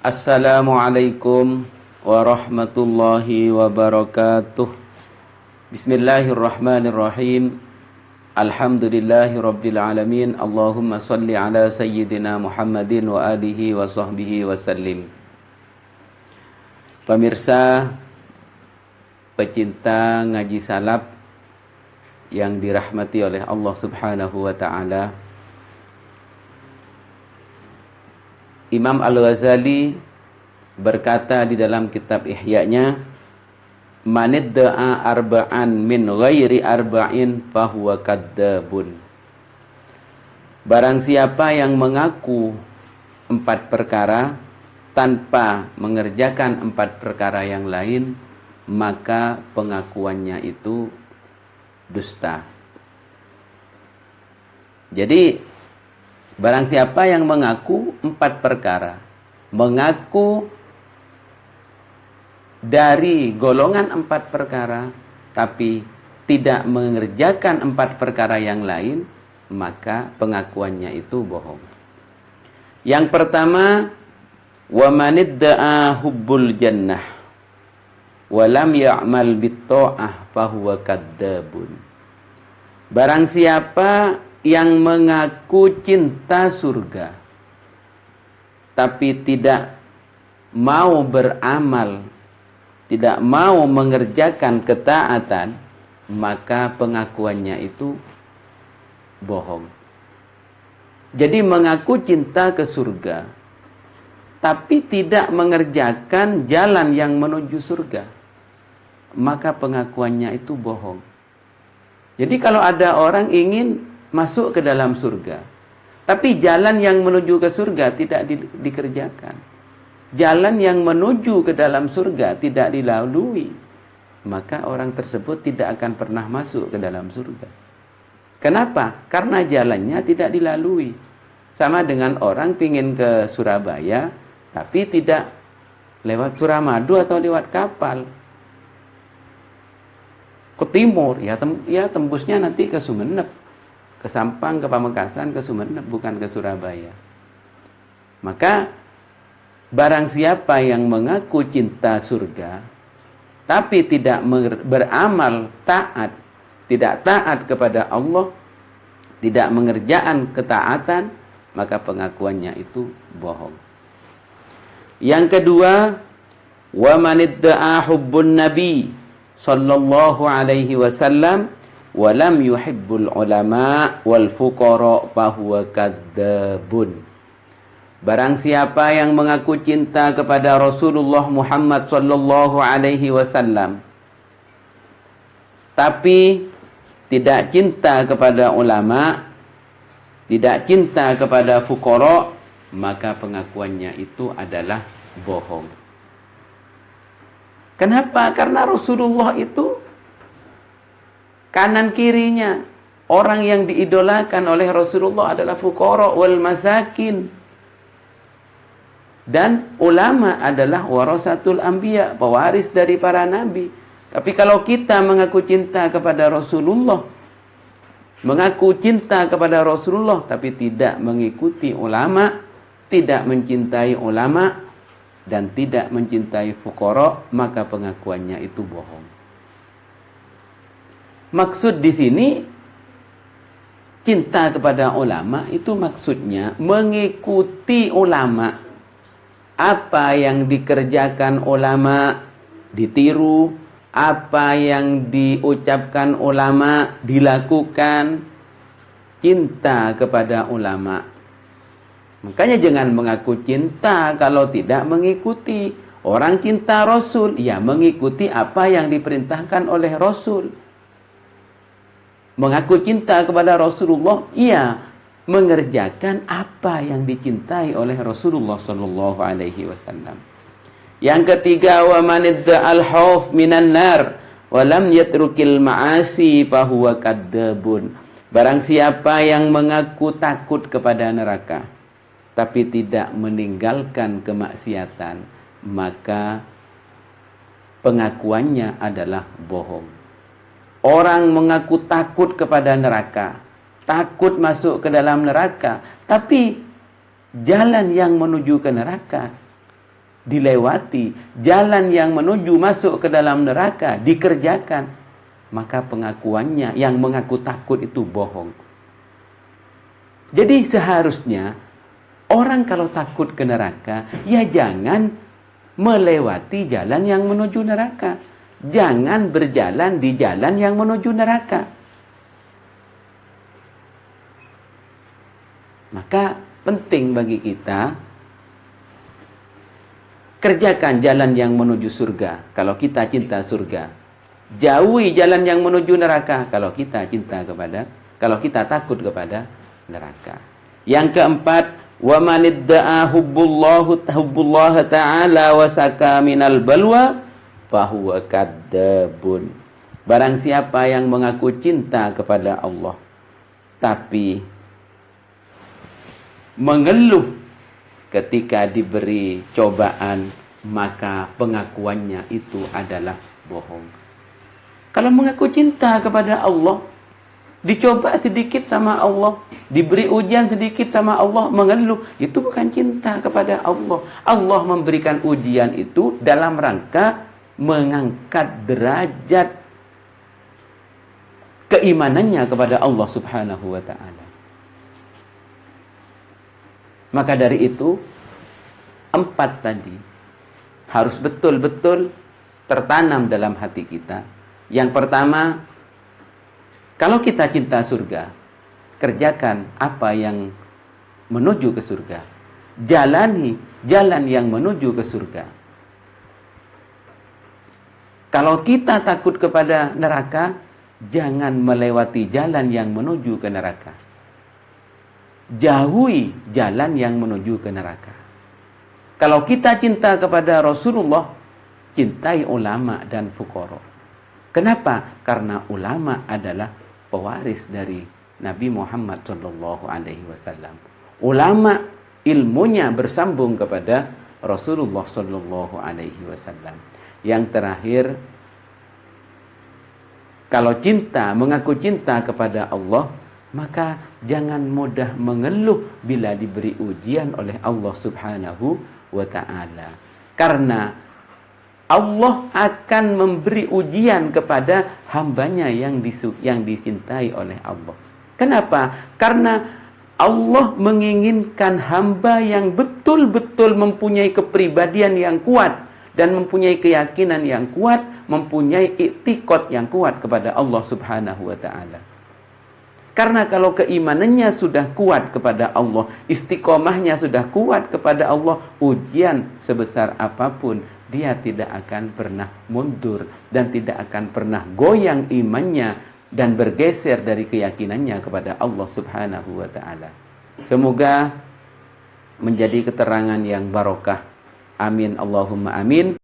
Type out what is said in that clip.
Assalamualaikum warahmatullahi wabarakatuh. Bismillahirrahmanirrahim. Alhamdulillahi rabbil alamin. Allahumma salli ala sayyidina Muhammadin wa alihi wa sahbihi wa sallim. Pemirsa, pecinta ngaji salaf yang dirahmati oleh Allah Subhanahu wa ta'ala, Imam Al-Ghazali berkata di dalam kitab Ihya-nya, "Manidda'a arba'an min ghairi arba'in fahuwa kadzabun." Barang siapa yang mengaku 4 perkara tanpa mengerjakan 4 perkara yang lain, maka pengakuannya itu dusta. Jadi barang siapa yang mengaku 4 perkara, mengaku dari golongan 4 perkara, tapi tidak mengerjakan 4 perkara yang lain, maka pengakuannya itu bohong. Yang pertama, wa manidda'a hubbul jannah wa lam ya'mal bit-tha'ah fahuwa kadzabun. Barang siapa yang mengaku cinta surga tapi tidak mau beramal, tidak mau mengerjakan ketaatan, maka pengakuannya itu bohong. Jadi mengaku cinta ke surga tapi tidak mengerjakan jalan yang menuju surga, maka pengakuannya itu bohong. Jadi kalau ada orang ingin masuk ke dalam surga, tapi jalan yang menuju ke surga tidak dikerjakan, jalan yang menuju ke dalam surga tidak dilalui, maka orang tersebut tidak akan pernah masuk ke dalam surga. Kenapa? Karena jalannya tidak dilalui. Sama dengan orang ingin ke Surabaya, tapi tidak lewat Suramadu atau lewat kapal ke timur, ya tembusnya nanti ke Sumeneb, ke Sampang, ke Pamekasan, ke Sumeneb, bukan ke Surabaya. Maka barang siapa yang mengaku cinta surga tapi tidak beramal taat, tidak taat kepada Allah, tidak mengerjakan ketaatan, maka pengakuannya itu bohong. Yang kedua, wa manidda'a hubbun nabi sallallahu alaihi wasallam walam yuhibbul ulama wal fuqara fahuwa kadzabun. Barang siapa yang mengaku cinta kepada Rasulullah Muhammad sallallahu alaihi wasallam tapi tidak cinta kepada ulama, tidak cinta kepada fuqara, maka pengakuannya itu adalah bohong. Kenapa? Karena Rasulullah itu kanan kirinya orang yang diidolakan oleh Rasulullah adalah fuqara wal masakin, dan ulama adalah warasatul anbiya, pewaris dari para nabi. Tapi kalau kita mengaku cinta kepada Rasulullah, mengaku cinta kepada Rasulullah tapi tidak mengikuti ulama, tidak mencintai ulama dan tidak mencintai fuqara, maka pengakuannya itu bohong. Maksud di sini cinta kepada ulama itu maksudnya mengikuti ulama. Apa yang dikerjakan ulama ditiru, apa yang diucapkan ulama dilakukan. Cinta kepada ulama. Makanya jangan mengaku cinta kalau tidak mengikuti. Orang cinta Rasul, ya mengikuti apa yang diperintahkan oleh Rasul. Mengaku cinta kepada Rasulullah, ia mengerjakan apa yang dicintai oleh Rasulullah sallallahu alaihi wasallam. Yang ketiga, wa manidza'al khauf minan nar wa lam yatrukil ma'asi fahuwa kadzabun. Barang siapa yang mengaku takut kepada neraka tapi tidak meninggalkan kemaksiatan, maka pengakuannya adalah bohong. Orang mengaku takut kepada neraka, takut masuk ke dalam neraka, tapi jalan yang menuju ke neraka dilewati, jalan yang menuju masuk ke dalam neraka dikerjakan, maka pengakuannya yang mengaku takut itu bohong. Jadi seharusnya orang kalau takut ke neraka, ya jangan melewati jalan yang menuju neraka. Jangan berjalan di jalan yang menuju neraka. Maka penting bagi kita kerjakan jalan yang menuju surga kalau kita cinta surga. Jauhi jalan yang menuju neraka kalau kita takut kepada neraka. Yang keempat, wa man idda'a hubbullah ta'ala wa saka minal balwa fahuwa kadzabun. Barang siapa yang mengaku cinta kepada Allah tapi mengeluh ketika diberi cobaan, maka pengakuannya itu adalah bohong. Kalau mengaku cinta kepada Allah, dicoba sedikit sama Allah, diberi ujian sedikit sama Allah, mengeluh, itu bukan cinta kepada Allah. Allah memberikan ujian itu dalam rangka mengangkat derajat keimanannya kepada Allah Subhanahu wa ta'ala. Maka dari itu, 4 tadi harus betul-betul tertanam dalam hati kita. Yang pertama, kalau kita cinta surga, kerjakan apa yang menuju ke surga. Jalani jalan yang menuju ke surga. Kalau kita takut kepada neraka, jangan melewati jalan yang menuju ke neraka. Jauhi jalan yang menuju ke neraka. Kalau kita cinta kepada Rasulullah, cintai ulama dan fuqara. Kenapa? Karena ulama adalah pewaris dari Nabi Muhammad SAW. Ulama ilmunya bersambung kepada Rasulullah SAW. Yang terakhir, kalau mengaku cinta kepada Allah, maka jangan mudah mengeluh bila diberi ujian oleh Allah Subhanahu wa ta'ala. Karena Allah akan memberi ujian kepada hambanya yang dicintai oleh Allah. Kenapa? Karena Allah menginginkan hamba yang betul-betul mempunyai kepribadian yang kuat dan mempunyai keyakinan yang kuat, mempunyai i'tiqad yang kuat kepada Allah Subhanahu wa ta'ala. Karena kalau keimanannya sudah kuat kepada Allah, istiqomahnya sudah kuat kepada Allah, ujian sebesar apapun, dia tidak akan pernah mundur dan tidak akan pernah goyang imannya dan bergeser dari keyakinannya kepada Allah Subhanahu wa ta'ala. Semoga menjadi keterangan yang barokah. Amin Allahumma amin.